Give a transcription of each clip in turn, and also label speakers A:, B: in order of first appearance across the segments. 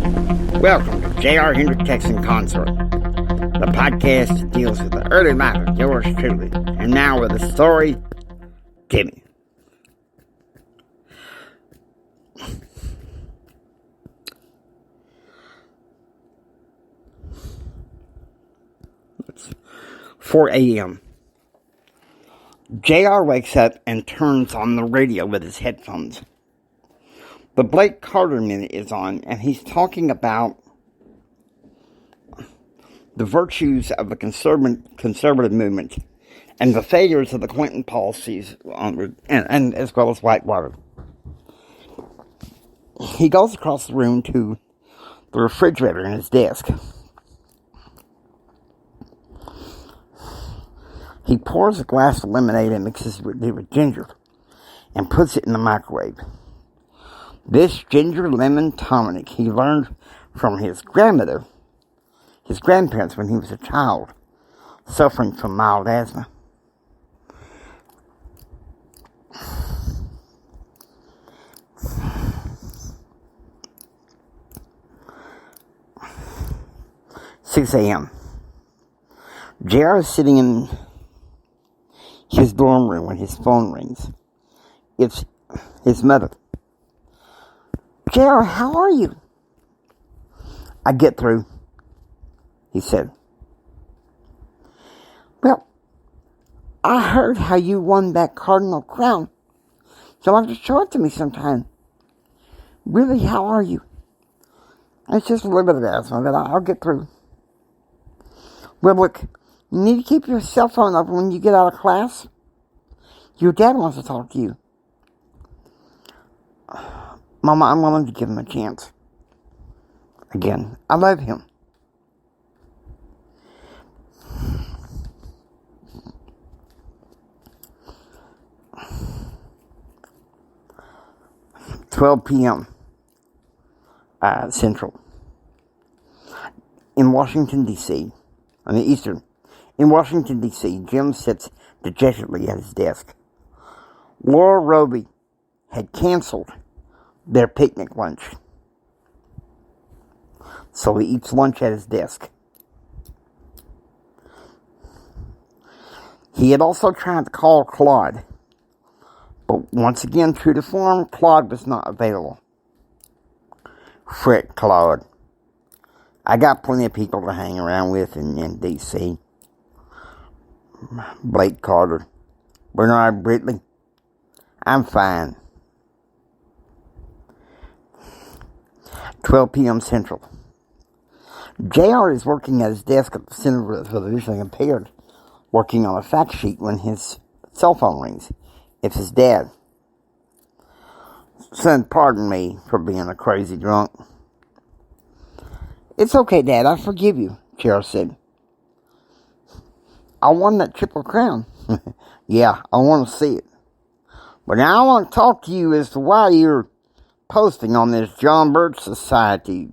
A: Welcome to J.R. Hendrick Texan Consort, the podcast that deals with the early life of yours truly. And now with the story, Timmy. It's 4 a.m. J.R. wakes up and turns on the radio with his headphones. The Blake Carter Minute is on, and he's talking about the virtues of the conservative movement and the failures of the Clinton policies, and as well as Whitewater. He goes across the room to the refrigerator in his desk. He pours a glass of lemonade and mixes it with ginger and puts it in the microwave. This ginger lemon tonic he learned from his grandparents when he was a child, suffering from mild asthma. "6 a.m. J.R. is sitting in his dorm room when his phone rings. It's his mother. "J.R., how are you?" "I get through," he said. "Well, I heard how you won that Cardinal crown. You'll have to show it to me sometime." "Really, how are you?" "It's just a little bit of asthma, but I'll get through." "Well, look, you need to keep your cell phone open when you get out of class. Your dad wants to talk to you." "Mama, I'm willing to give him a chance. Again, I love him." "12 p.m. Central. In Washington, D.C. In Washington, D.C., Jim sits dejectedly at his desk. Laura Roby had canceled their picnic lunch, so he eats lunch at his desk. He had also tried to call Claude, but once again, true to form, Claude was not available. "Frick, Claude. I got plenty of people to hang around with in D.C. Blake Carter, Bernard Britley. I'm fine." 12 p.m. Central. J.R. is working at his desk at the Center for the Visually Impaired, working on a fact sheet when his cell phone rings. It's his dad. "Son, pardon me for being a crazy drunk." "It's okay, Dad. I forgive you," J.R. said. "I won that Triple Crown." "Yeah, I want to see it. But now I want to talk to you as to why you're posting on this John Birch Society,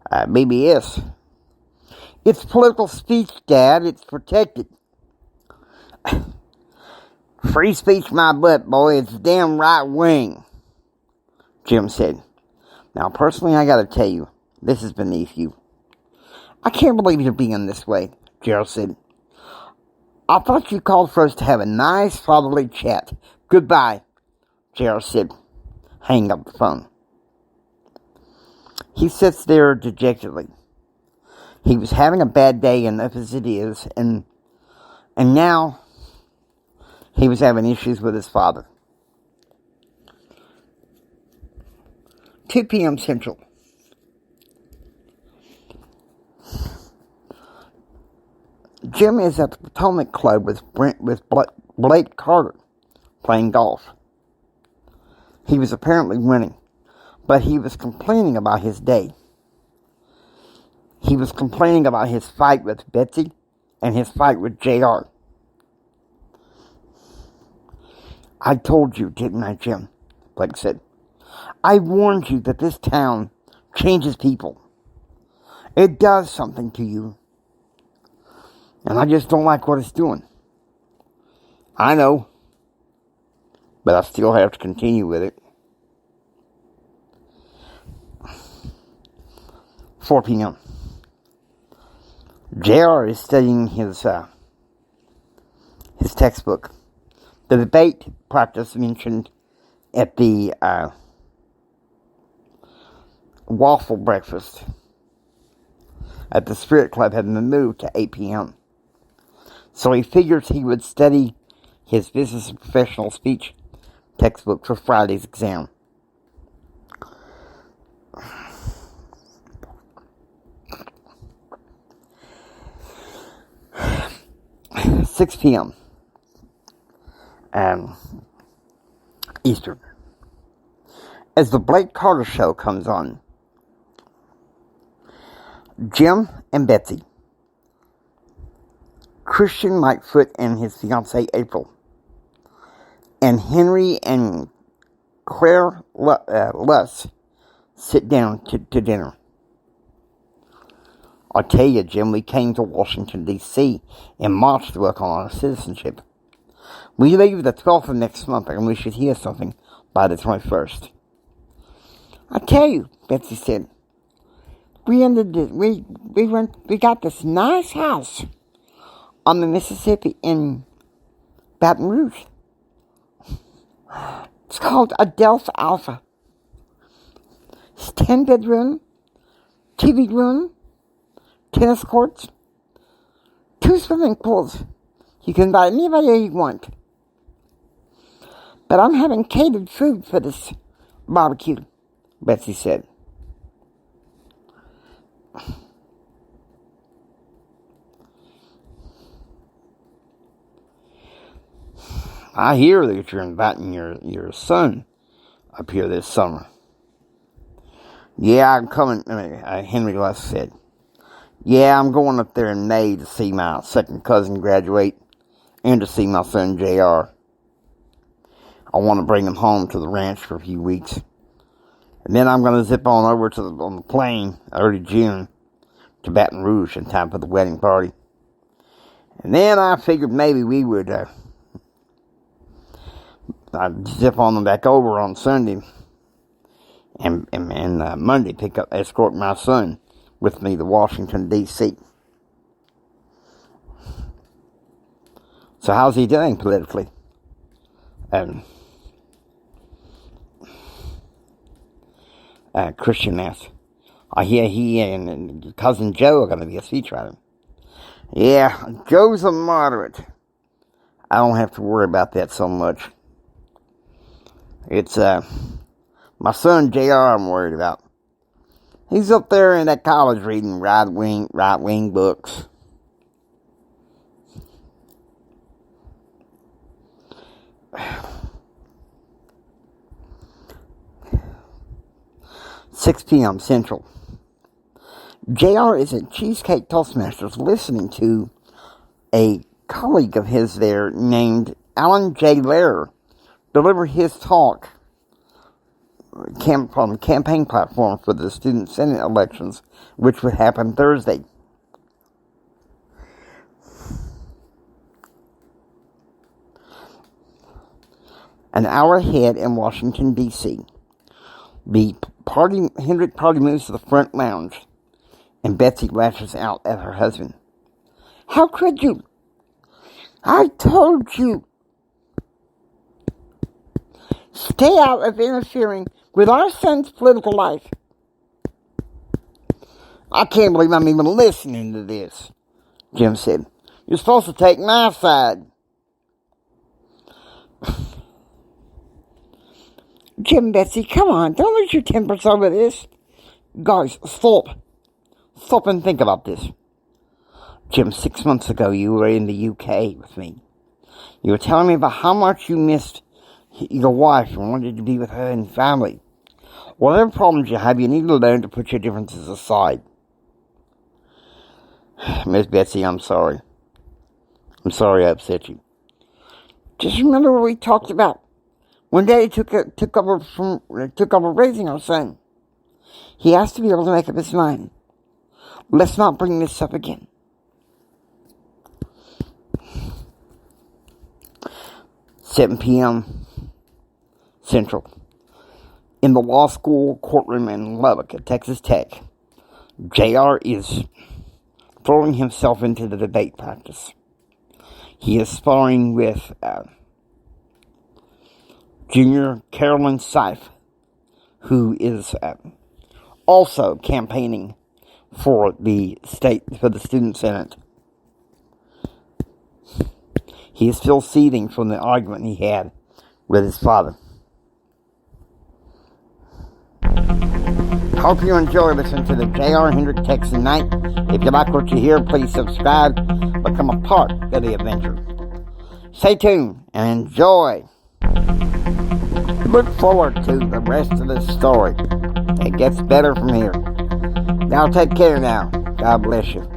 A: BBS. It's political speech, Dad. It's protected." "Free speech my butt, boy. It's damn right wing," Jim said. "Now, personally, I gotta tell you, this is beneath you." "I can't believe you're being this way," Gerald said. "I thought you called for us to have a nice fatherly chat. Goodbye," Gerald said, hanging up the phone. He sits there dejectedly. He was having a bad day enough as it is, and now he was having issues with his father. 2 p.m. Central. Jim is at the Potomac Club with Blake Carter playing golf. He was apparently winning, but he was complaining about his day. He was complaining about his fight with Betsy and his fight with J.R. "I told you, didn't I, Jim?" Blake said. "I warned you that this town changes people. It does something to you. And I just don't like what it's doing." "I know. But I still have to continue with it." 4 p.m. JR is studying his textbook. The debate practice mentioned at the waffle breakfast at the Spirit Club had been moved to 8 p.m. So he figures he would study his business and professional speech textbook for Friday's exam. Six p.m. Eastern. As the Blake Carter Show comes on, Jim and Betsy, Christian Lightfoot and his fiancée April, and Henry and Claire Luss sit down to dinner. I tell you, Jim, we came to Washington, D.C. in March to work on our citizenship. We leave the 12th of next month, and we should hear something by the 21st. I tell you, Betsy said, we got this nice house on the Mississippi in Baton Rouge. It's called Adelphi Alpha. It's 10-bedroom, TV room, tennis courts, 2 swimming pools. You can invite anybody you want. But I'm having catered food for this barbecue, Betsy said. I hear that you're inviting your son up here this summer. Yeah, I'm coming, Henry Luss said. Yeah, I'm going up there in May to see my second cousin graduate and to see my son JR. I want to bring him home to the ranch for a few weeks. And then I'm going to zip on over on the plane early June to Baton Rouge in time for the wedding party. And then I figured maybe we would I'd zip on them back over on Sunday and Monday escort my son with me to Washington, D.C. So how's he doing politically? Christian asked. I hear he and cousin Joe are going to be a speechwriter. Yeah, Joe's a moderate. I don't have to worry about that so much. It's my son JR I'm worried about. He's up there in that college reading right-wing books. "6 p.m. Central. JR is at Cheesecake Toastmasters listening to a colleague of his there named Alan J. Lehrer deliver his talk from the campaign platform for the student senate elections, which would happen Thursday. An hour ahead in Washington, D.C., Hendrick party moves to the front lounge, and Betsy lashes out at her husband. How could you? I told you. Stay out of interfering with our son's political life. I can't believe I'm even listening to this, Jim said. You're supposed to take my side. Jim, Betsy, come on, don't lose your tempers over this. Guys, stop. Stop and think about this. Jim, 6 months ago you were in the UK with me. You were telling me about how much you missed your wife and wanted to be with her and family. Whatever problems you have, you need to learn to put your differences aside. Miss Betsy, I'm sorry. I'm sorry I upset you. Just remember what we talked about when Daddy took over raising our son. He has to be able to make up his mind. Let's not bring this up again. "7 p.m. Central. In the law school courtroom in Lubbock at Texas Tech, JR is throwing himself into the debate practice. He is sparring with Junior Carolyn Seif, who is also campaigning for the student senate. He is still seething from the argument he had with his father. Hope you enjoy listening to the J.R. Hendrick Texan Night. If you like what you hear, please subscribe, become a part of the adventure. Stay tuned and enjoy. Look forward to the rest of the story. It gets better from here. Now take care now. God bless you.